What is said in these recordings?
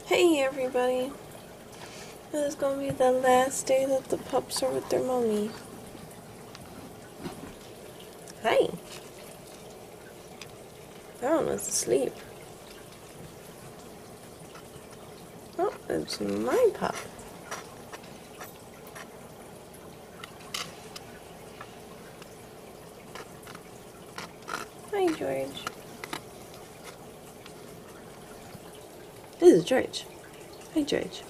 Hey everybody, this is going to be the last day that the pups are with their mommy. Hi. That one was asleep. Oh, it's my pup. Hi George. This is George. Hi George.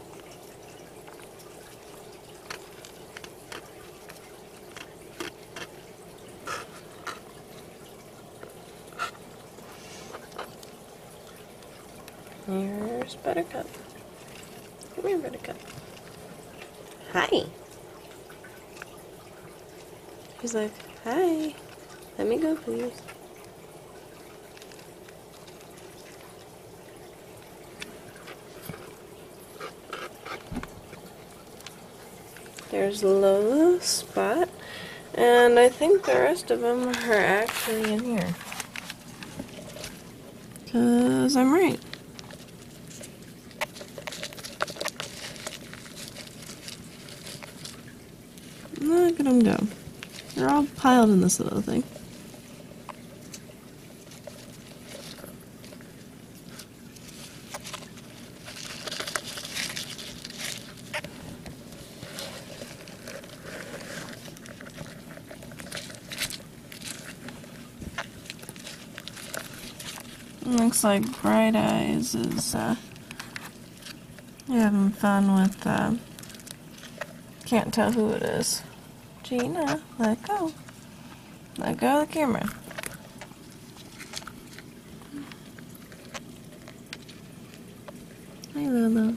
Here's Buttercup. Come here, Buttercup. Hi. He's like, hi. Let me go, please. There's Lola, Spot, and I think the rest of them are actually in here. 'Cause I'm right. Look at them go. They're all piled in this little thing. Looks like Bright Eyes is having fun with, can't tell who it is. Gina, let go. Let go of the camera. Hi, Lolo.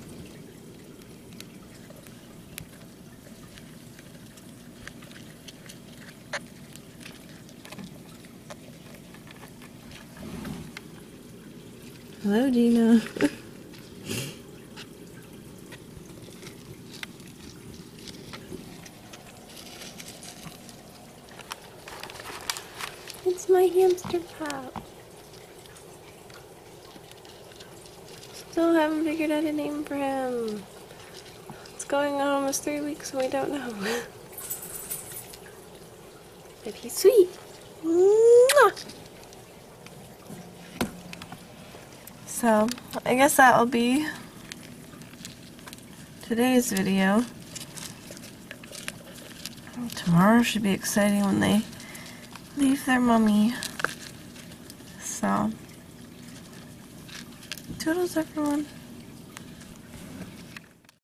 Hello, Gina. It's my hamster pop. Still haven't figured out a name for him. It's going on almost 3 weeks and we don't know. But he's sweet. Mwah! So, I guess that will be today's video. Tomorrow should be exciting when they leave their mommy. So, toodles everyone.